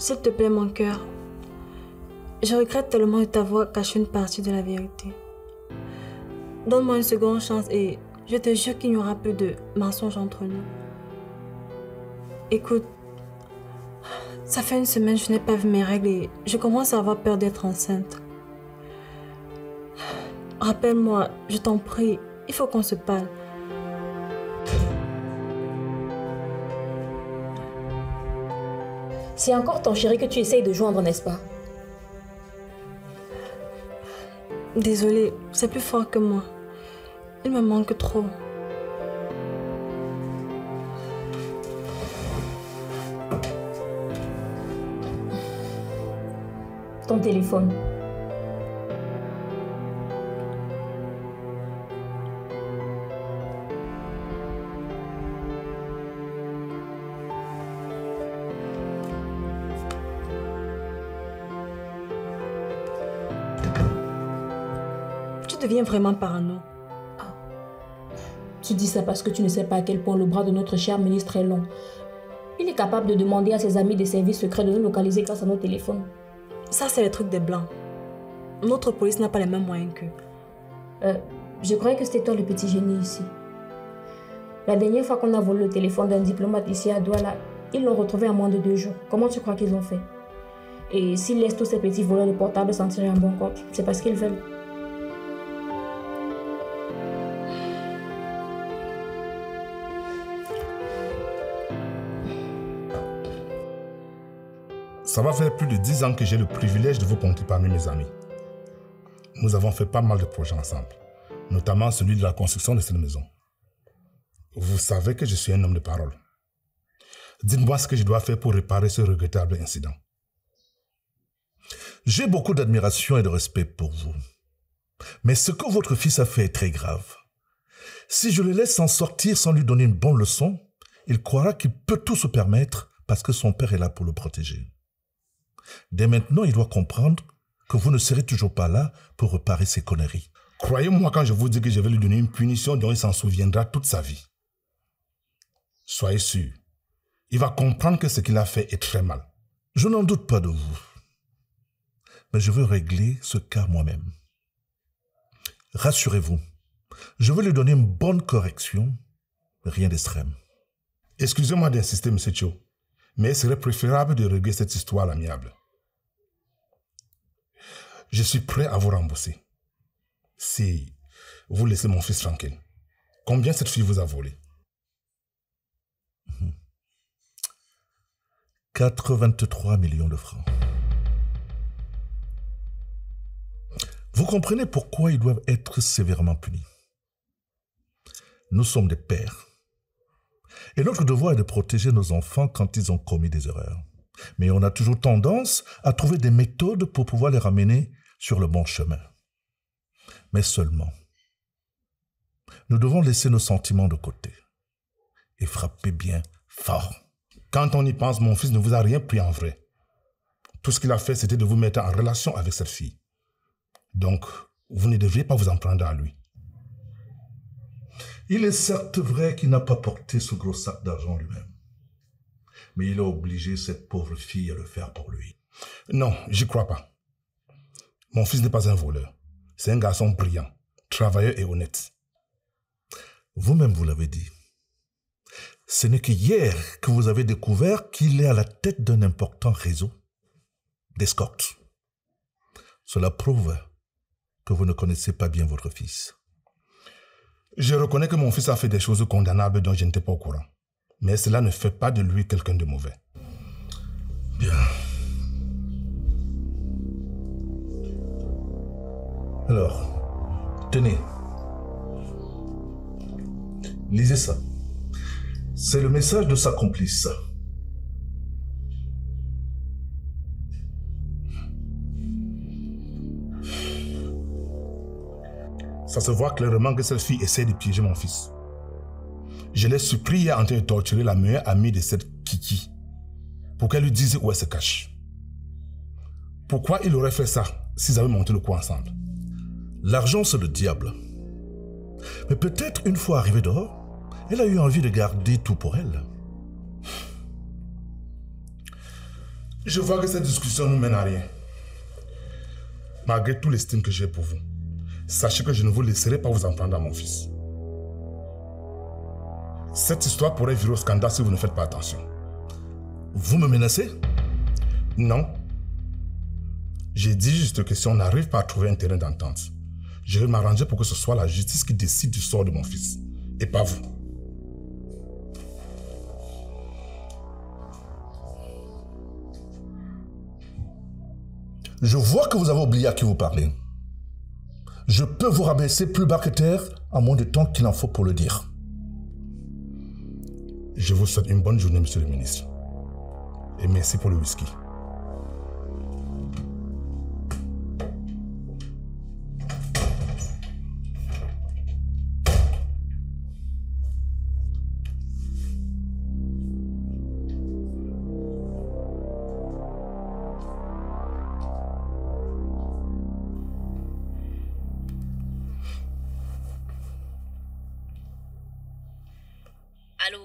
S'il te plaît, mon cœur, je regrette tellement de t'avoir caché une partie de la vérité. Donne-moi une seconde chance et je te jure qu'il n'y aura plus de mensonges entre nous. Écoute, ça fait une semaine que je n'ai pas vu mes règles et je commence à avoir peur d'être enceinte. Rappelle-moi, je t'en prie, il faut qu'on se parle. C'est encore ton chéri que tu essayes de joindre, n'est-ce pas? Désolée, c'est plus fort que moi. Il me manque trop. Ton téléphone. Tu deviens vraiment parano. Tu dis ça parce que tu ne sais pas à quel point le bras de notre cher ministre est long. Il est capable de demander à ses amis des services secrets de nous localiser grâce à nos téléphones. Ça, c'est le truc des Blancs. Notre police n'a pas les mêmes moyens qu'eux. Je croyais que c'était toi le petit génie ici. La dernière fois qu'on a volé le téléphone d'un diplomate ici à Douala, ils l'ont retrouvé en moins de 2 jours. Comment tu crois qu'ils ont fait? Et s'ils laissent tous ces petits voleurs de portables s'en tirer un bon compte, c'est parce qu'ils veulent. Ça va faire plus de 10 ans que j'ai le privilège de vous compter parmi mes amis. Nous avons fait pas mal de projets ensemble, notamment celui de la construction de cette maison. Vous savez que je suis un homme de parole. Dites-moi ce que je dois faire pour réparer ce regrettable incident. J'ai beaucoup d'admiration et de respect pour vous. Mais ce que votre fils a fait est très grave. Si je le laisse s'en sortir sans lui donner une bonne leçon, il croira qu'il peut tout se permettre parce que son père est là pour le protéger. Dès maintenant, il doit comprendre que vous ne serez toujours pas là pour réparer ses conneries. Croyez-moi quand je vous dis que je vais lui donner une punition dont il s'en souviendra toute sa vie. Soyez sûr, il va comprendre que ce qu'il a fait est très mal. Je n'en doute pas de vous. Mais je veux régler ce cas moi-même. Rassurez-vous, je veux lui donner une bonne correction, rien d'extrême. Excusez-moi d'insister, M. Cho, mais il serait préférable de régler cette histoire à l'amiable. Je suis prêt à vous rembourser. Si vous laissez mon fils tranquille. Combien cette fille vous a volé? 83 millions de francs. Vous comprenez pourquoi ils doivent être sévèrement punis. Nous sommes des pères. Et notre devoir est de protéger nos enfants quand ils ont commis des erreurs. Mais on a toujours tendance à trouver des méthodes pour pouvoir les ramener sur le bon chemin. Mais seulement, nous devons laisser nos sentiments de côté et frapper bien fort. Quand on y pense, mon fils ne vous a rien pris en vrai. Tout ce qu'il a fait, c'était de vous mettre en relation avec cette fille. Donc, vous ne devriez pas vous en prendre à lui. Il est certes vrai qu'il n'a pas porté ce gros sac d'argent lui-même. Mais il a obligé cette pauvre fille à le faire pour lui. Non, j'y crois pas. Mon fils n'est pas un voleur. C'est un garçon brillant, travailleur et honnête. Vous-même, vous l'avez dit. Ce n'est qu'hier que vous avez découvert qu'il est à la tête d'un important réseau d'escorte. Cela prouve que vous ne connaissez pas bien votre fils. Je reconnais que mon fils a fait des choses condamnables dont je n'étais pas au courant. Mais cela ne fait pas de lui quelqu'un de mauvais. Bien. Alors, tenez. Lisez ça. C'est le message de sa complice. Ça se voit clairement que cette fille essaie de piéger mon fils. Je l'ai supplié en train de torturer la meilleure amie de cette Kiki pour qu'elle lui dise où elle se cache. Pourquoi il aurait fait ça s'ils avaient monté le coup ensemble? L'argent, c'est le diable. Mais peut-être une fois arrivée dehors, elle a eu envie de garder tout pour elle. Je vois que cette discussion ne mène à rien. Malgré tout l'estime que j'ai pour vous, sachez que je ne vous laisserai pas vous en prendre à mon fils. Cette histoire pourrait virer au scandale si vous ne faites pas attention. Vous me menacez? Non. J'ai dit juste que si on n'arrive pas à trouver un terrain d'entente, je vais m'arranger pour que ce soit la justice qui décide du sort de mon fils, et pas vous. Je vois que vous avez oublié à qui vous parlez. Je peux vous rabaisser plus bas que terre en moins de temps qu'il en faut pour le dire. Je vous souhaite une bonne journée, monsieur le ministre. Et merci pour le whisky. Allô?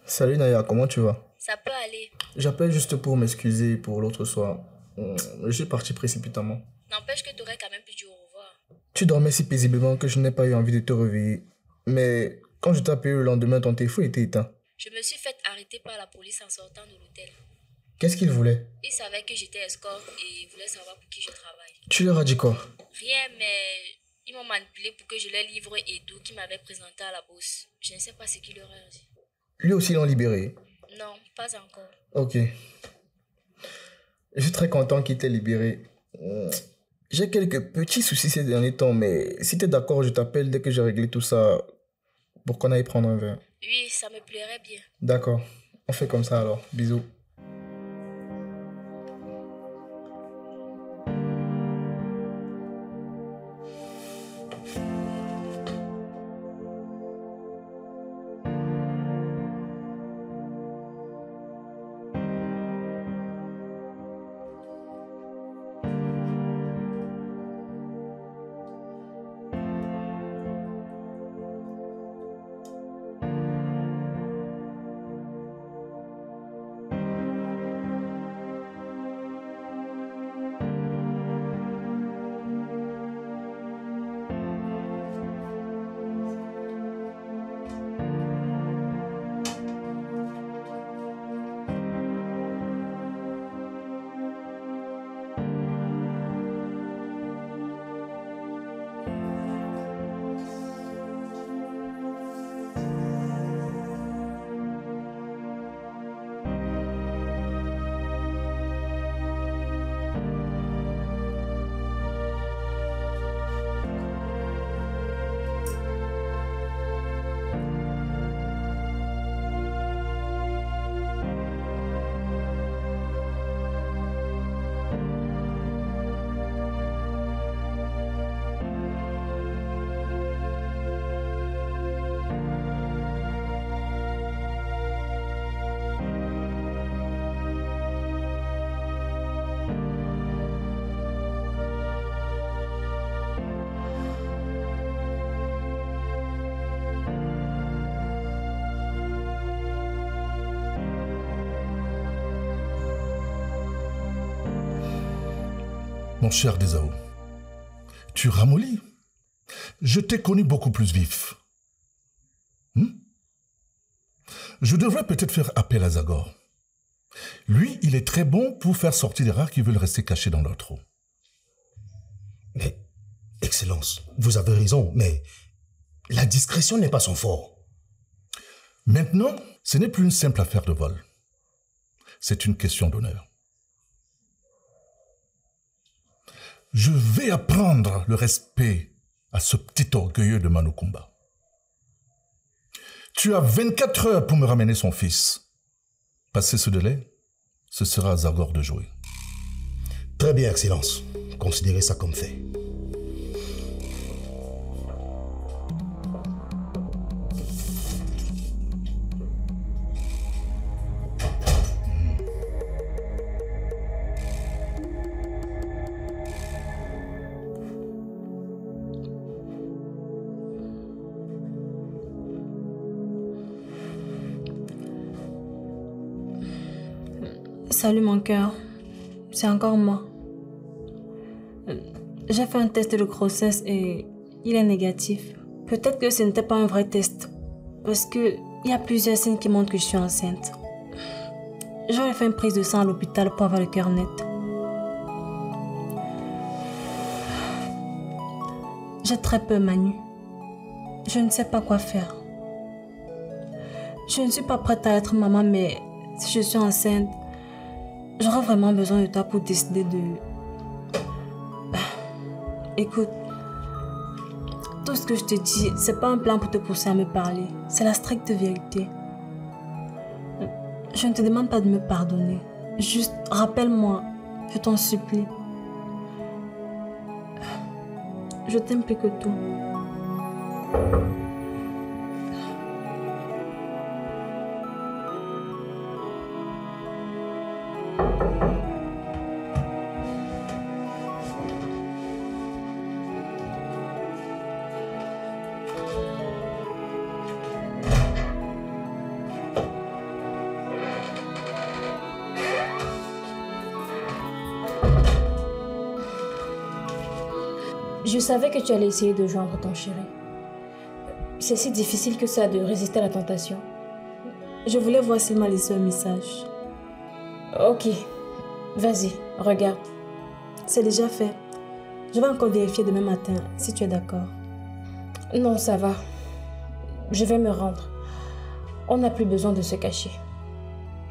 Salut Naya, comment tu vas? Ça peut aller. J'appelle juste pour m'excuser pour l'autre soir. Je suis parti précipitamment. N'empêche que tu aurais quand même pu dire au revoir. Tu dormais si paisiblement que je n'ai pas eu envie de te réveiller. Mais quand je t'ai appelé le lendemain, ton téléphone était éteint. Je me suis fait arrêter par la police en sortant de l'hôtel. Qu'est-ce qu'ils voulaient? Ils savaient que j'étais escorte et voulaient savoir pour qui je travaille. Tu leur as dit quoi? Rien, mais ils m'ont manipulé pour que je leur livre Edo qui m'avait présenté à la bourse. Je ne sais pas ce qu'ils leur ont dit. Lui aussi l'ont libéré? Non, pas encore. Ok. Je suis très content qu'il t'ait libéré. J'ai quelques petits soucis ces derniers temps, mais si t'es d'accord, je t'appelle dès que j'ai réglé tout ça pour qu'on aille prendre un verre. Oui, ça me plairait bien. D'accord. On fait comme ça alors. Bisous. Mon cher Désao, tu ramollis. Je t'ai connu beaucoup plus vif. Je devrais peut-être faire appel à Zagor. Lui, il est très bon pour faire sortir les rats qui veulent rester cachés dans leur trou. Mais, Excellence, vous avez raison, mais la discrétion n'est pas son fort. Maintenant, ce n'est plus une simple affaire de vol. C'est une question d'honneur. Je vais apprendre le respect à ce petit orgueilleux de Manukumba. Tu as 24 heures pour me ramener son fils. Passé ce délai, ce sera à Zagor de jouer. Très bien, Excellence. Considérez ça comme fait. Salut mon cœur. c'est encore moi. J'ai fait un test de grossesse et il est négatif. Peut-être que ce n'était pas un vrai test. Parce qu'il y a plusieurs signes qui montrent que je suis enceinte. J'aurais fait une prise de sang à l'hôpital pour avoir le cœur net. J'ai très peur, Manu. Je ne sais pas quoi faire. Je ne suis pas prête à être maman, mais si je suis enceinte, j'aurai vraiment besoin de toi pour décider de... Écoute, tout ce que je te dis, c'est pas un plan pour te pousser à me parler. C'est la stricte vérité. Je ne te demande pas de me pardonner. Juste rappelle-moi, je t'en supplie. Je t'aime plus que tout. Je savais que tu allais essayer de joindre ton chéri. C'est si difficile que ça de résister à la tentation. Je voulais voir s'il m'a laissé un message. Ok, vas-y, regarde. C'est déjà fait. Je vais encore vérifier demain matin, si tu es d'accord. Non, ça va. Je vais me rendre. On n'a plus besoin de se cacher.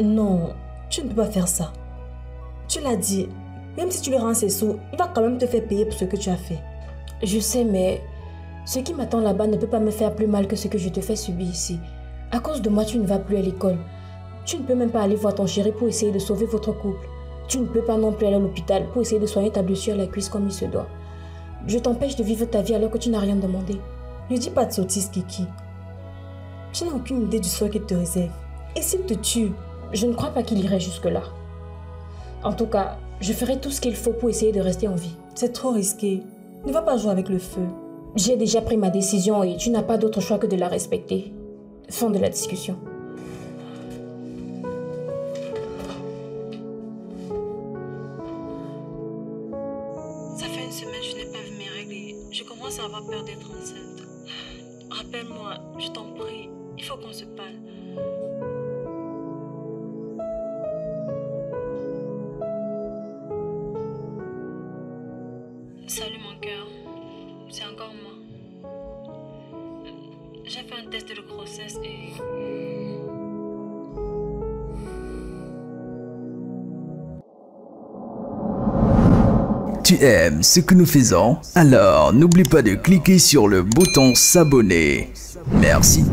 Non, tu ne peux pas faire ça. Tu l'as dit, même si tu lui rends ses sous, il va quand même te faire payer pour ce que tu as fait. Je sais, mais ce qui m'attend là-bas ne peut pas me faire plus mal que ce que je te fais subir ici. À cause de moi, tu ne vas plus à l'école. Tu ne peux même pas aller voir ton chéri pour essayer de sauver votre couple. Tu ne peux pas non plus aller à l'hôpital pour essayer de soigner ta blessure à la cuisse comme il se doit. Je t'empêche de vivre ta vie alors que tu n'as rien demandé. Ne dis pas de sottises, Kiki. Tu n'as aucune idée du sort qu'il te réserve. Et s'il te tue? Je ne crois pas qu'il irait jusque-là. En tout cas, je ferai tout ce qu'il faut pour essayer de rester en vie. C'est trop risqué. Ne va pas jouer avec le feu. J'ai déjà pris ma décision et tu n'as pas d'autre choix que de la respecter. Fin de la discussion. Ça fait une semaine que je n'ai pas vu mes règles et je commence à avoir peur d'être enceinte. Rappelle-moi, je t'en prie, il faut qu'on se parle. Salut mon cœur, c'est encore moi. J'ai fait un test de grossesse et... Tu aimes ce que nous faisons? Alors n'oublie pas de cliquer sur le bouton s'abonner. Merci.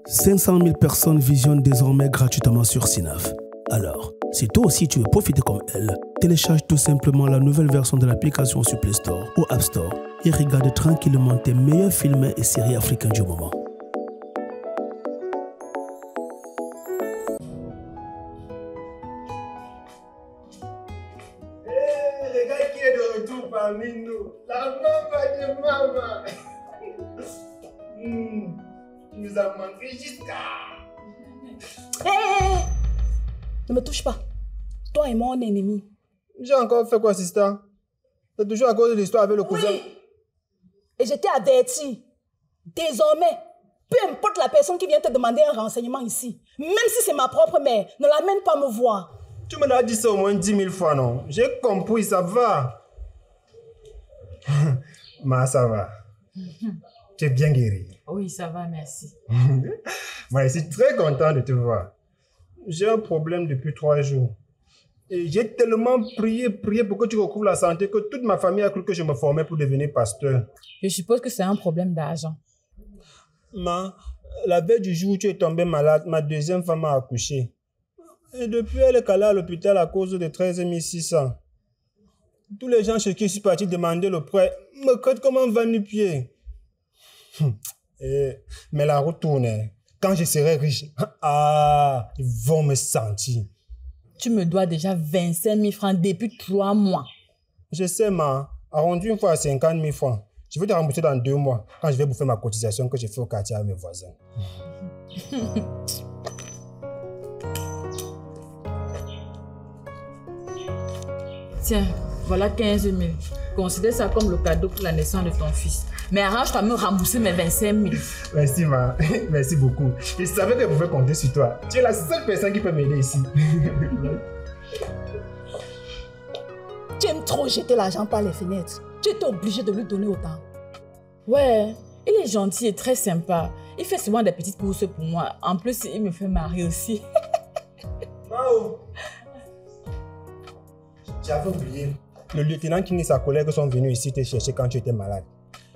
500 000 personnes visionnent désormais gratuitement sur Synapse. Alors, si toi aussi tu veux profiter comme elle, télécharge tout simplement la nouvelle version de l'application sur Play Store ou App Store et regarde tranquillement tes meilleurs films et séries africains du moment. Regarde qui est de retour parmi nous. La maman de maman. Tu nous as manqué jusqu'à... Hé! Ne me touche pas. Toi et moi, on est ennemis. J'ai encore fait quoi, sister? C'est toujours à cause de l'histoire avec le cousin. Oui. Et je t'ai averti. Désormais, peu importe la personne qui vient te demander un renseignement ici, même si c'est ma propre mère, ne l'amène pas me voir. Tu me l'as dit ça au moins 10 000 fois, non? J'ai compris, ça va. Ma, ça va. Tu es bien guéri. Oui, ça va, merci. Moi, je suis très content de te voir. J'ai un problème depuis 3 jours. Et j'ai tellement prié pour que tu recouvres la santé que toute ma famille a cru que je me formais pour devenir pasteur. Je suppose que c'est un problème d'argent. Ma, la veille du jour où tu es tombée malade, ma deuxième femme a accouché. Et depuis, elle est calée à l'hôpital à cause de 13 600. Tous les gens chez qui je suis parti demander le prêt me traitent comme un va-nu-pied. Mais la route tourne. Quand je serai riche, ils vont me sentir. Tu me dois déjà 25 000 francs depuis 3 mois. Je sais, ma. Arrondi une fois à 50 000 francs. Je vais te rembourser dans 2 mois, quand je vais bouffer ma cotisation que j'ai fait au quartier à mes voisins. Tiens, voilà 15 000. Considère ça comme le cadeau pour la naissance de ton fils. Mais arrange-toi à me rembourser mes 25 000. Merci, ma. Merci beaucoup. Je savais que je pouvais compter sur toi. Tu es la seule personne qui peut m'aider ici. Tu aimes trop jeter l'argent par les fenêtres. Tu étais obligé de lui donner autant. Ouais, il est gentil et très sympa. Il fait souvent des petites courses pour moi. En plus, il me fait marrer aussi. Mao! J'avais oublié. Le lieutenant King et sa collègue sont venus ici te chercher quand tu étais malade.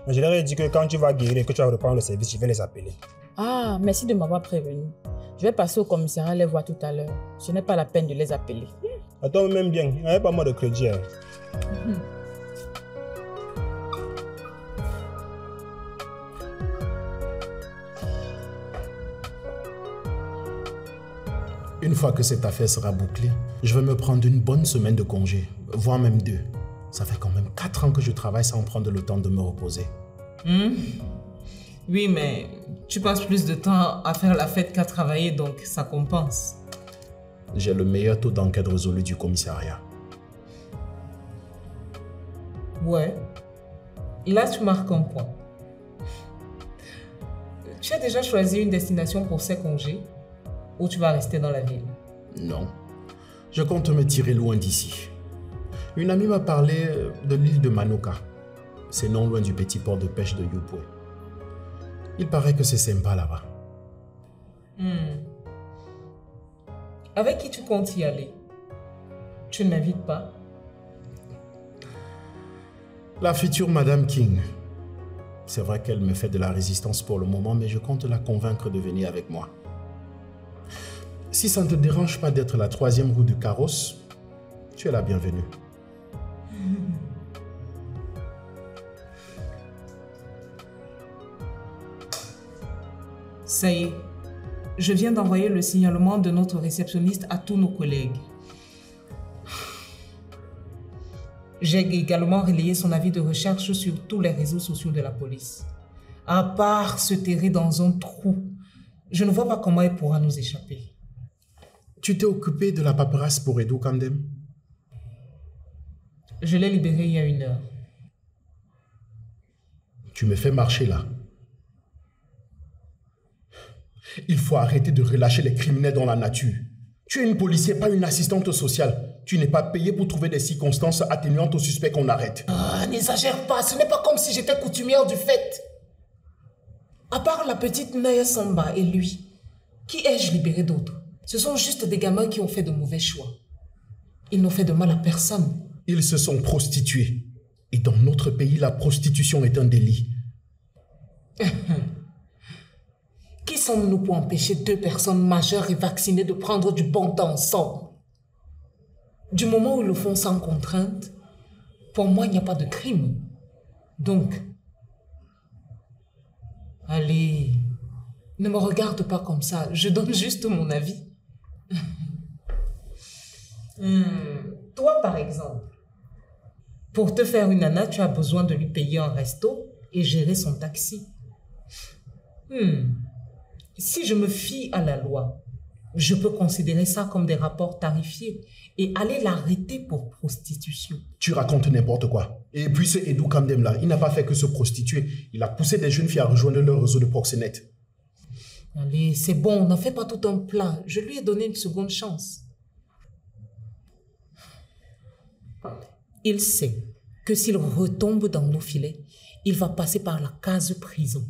Mais je leur ai dit que quand tu vas guérir et que tu vas reprendre le service, je vais les appeler. Ah, merci de m'avoir prévenu. Je vais passer au commissariat les voir tout à l'heure. Ce n'est pas la peine de les appeler. Attends, même bien, il n'y avait pas moi de crédit. Hein. Une fois que cette affaire sera bouclée, je vais me prendre une bonne semaine de congé, voire même 2. Ça fait quand même 4 ans que je travaille sans prendre le temps de me reposer. Oui, mais tu passes plus de temps à faire la fête qu'à travailler, donc ça compense. J'ai le meilleur taux d'enquête résolu du commissariat. Ouais. Là, tu marques un point. Tu as déjà choisi une destination pour ces congés ou tu vas rester dans la ville? Non. Je compte me tirer loin d'ici. Une amie m'a parlé de l'île de Manoka. C'est non loin du petit port de pêche de Yupwe. Il paraît que c'est sympa là-bas. Avec qui tu comptes y aller? Tu ne m'invites pas? La future Madame King. C'est vrai qu'elle me fait de la résistance pour le moment, mais je compte la convaincre de venir avec moi. Si ça ne te dérange pas d'être la 3e roue du carrosse, tu es la bienvenue. Ça y est, je viens d'envoyer le signalement de notre réceptionniste à tous nos collègues. J'ai également relayé son avis de recherche sur tous les réseaux sociaux de la police. À part se terrer dans un trou, je ne vois pas comment elle pourra nous échapper. Tu t'es occupé de la paperasse pour Edou Kandem? Je l'ai libéré il y a 1 heure. Tu me fais marcher là. Il faut arrêter de relâcher les criminels dans la nature. Tu es une policière, pas une assistante sociale. Tu n'es pas payée pour trouver des circonstances atténuantes aux suspects qu'on arrête. Ah, n'exagère pas, ce n'est pas comme si j'étais coutumière du fait. À part la petite Naya Samba et lui, qui ai-je libéré d'autres? Ce sont juste des gamins qui ont fait de mauvais choix. Ils n'ont fait de mal à personne. Ils se sont prostitués. Et dans notre pays, la prostitution est un délit. Qui sommes-nous pour empêcher 2 personnes majeures et vaccinées de prendre du bon temps ensemble? Du moment où ils le font sans contrainte, pour moi, il n'y a pas de crime. Donc, allez, ne me regarde pas comme ça. Je donne juste mon avis. Toi, par exemple, pour te faire une nana, tu as besoin de lui payer un resto et gérer son taxi. Si je me fie à la loi, je peux considérer ça comme des rapports tarifiés et aller l'arrêter pour prostitution. Tu racontes n'importe quoi. Et puis ce Edou Kamdem là, il n'a pas fait que se prostituer. Il a poussé des jeunes filles à rejoindre leur réseau de proxénètes. Allez, c'est bon, n'en fais pas tout un plat. Je lui ai donné une seconde chance. Il sait que s'il retombe dans nos filets, il va passer par la case prison.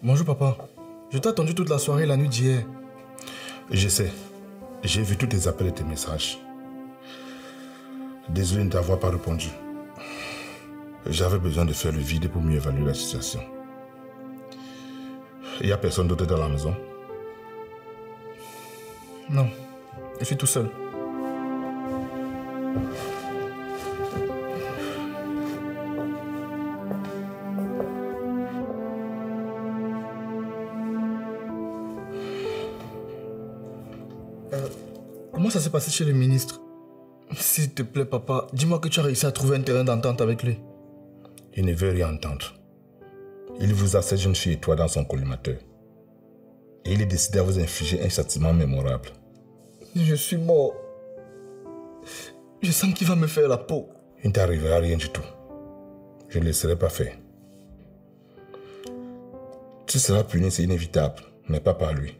Bonjour papa. Je t'ai attendu toute la soirée et la nuit d'hier. Je sais. J'ai vu tous tes appels et tes messages. Désolé de ne t'avoir pas répondu. J'avais besoin de faire le vide pour mieux évaluer la situation. Il n'y a personne d'autre dans la maison? Non, je suis tout seul. Comment ça s'est passé chez le ministre? S'il te plaît, papa, dis-moi que tu as réussi à trouver un terrain d'entente avec lui. Il ne veut rien entendre. Il vous assiège une fille et toi dans son collimateur. Et il est décidé à vous infliger un châtiment mémorable. Je suis mort. Je sens qu'il va me faire la peau. Il ne t'arrivera rien du tout. Je ne le laisserai pas faire. Tu seras puni, c'est inévitable, mais pas par lui.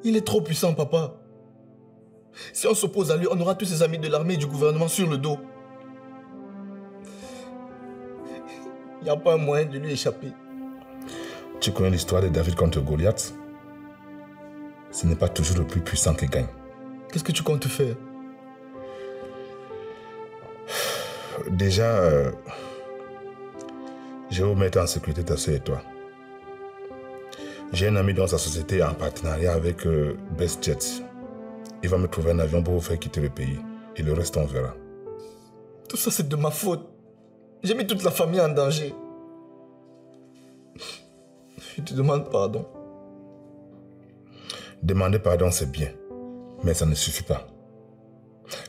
Il est trop puissant, papa. Si on s'oppose à lui, on aura tous ses amis de l'armée et du gouvernement sur le dos. Il n'y a pas un moyen de lui échapper. Tu connais l'histoire de David contre Goliath? Ce n'est pas toujours le plus puissant qui gagne. Qu'est-ce que tu comptes faire? Déjà, je vais vous mettre en sécurité ta soeur et toi. J'ai un ami dans sa société en partenariat avec Best Jet. Il va me trouver un avion pour vous faire quitter le pays. Et le reste, on verra. Tout ça, c'est de ma faute. J'ai mis toute la famille en danger. Je te demande pardon. Demander pardon, c'est bien. Mais ça ne suffit pas.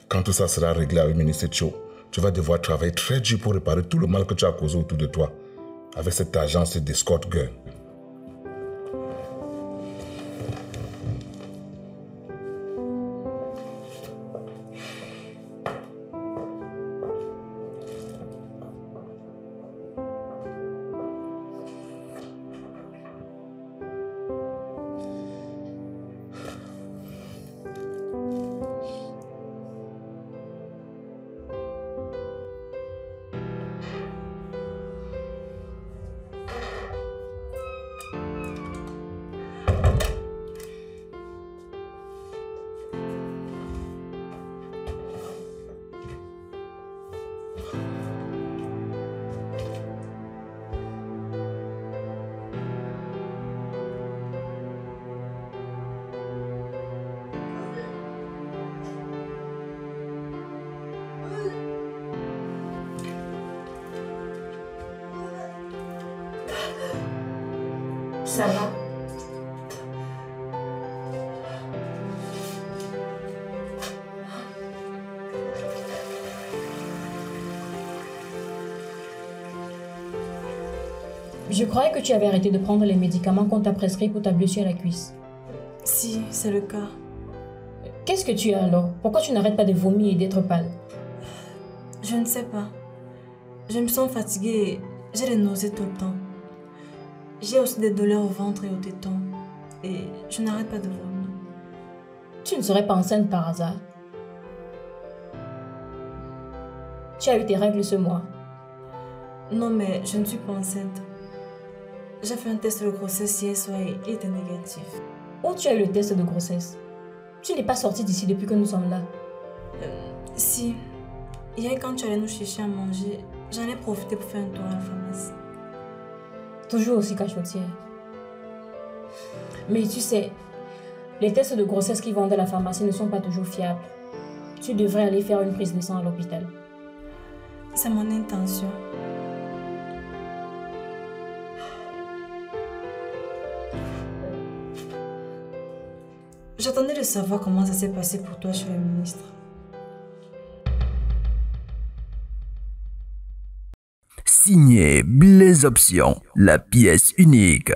Quand tout ça sera réglé avec Ministre Cho, tu vas devoir travailler très dur pour réparer tout le mal que tu as causé autour de toi. Avec cette agence d'escort girl. Ça va. Je croyais que tu avais arrêté de prendre les médicaments qu'on t'a prescrits pour ta blessure à la cuisse. Si, c'est le cas. Qu'est-ce que tu as alors? Pourquoi tu n'arrêtes pas de vomir et d'être pâle? Je ne sais pas. Je me sens fatiguée et j'ai des nausées tout le temps. J'ai aussi des douleurs au ventre et au téton. Et je n'arrête pas de vomir. Tu ne serais pas enceinte par hasard? Tu as eu tes règles ce mois? Non, mais je ne suis pas enceinte. J'ai fait un test de grossesse hier soir et il était négatif. Où tu as eu le test de grossesse? Tu n'es pas sortie d'ici depuis que nous sommes là. Si. Hier, quand tu allais nous chercher à manger, j'en ai profité pour faire un tour à la pharmacie. Toujours aussi cachotière. Mais tu sais, les tests de grossesse qu'ils vendent à la pharmacie ne sont pas toujours fiables. Tu devrais aller faire une prise de sang à l'hôpital. C'est mon intention. J'attendais de savoir comment ça s'est passé pour toi chez le ministre. Signé Blaise Option, la pièce unique.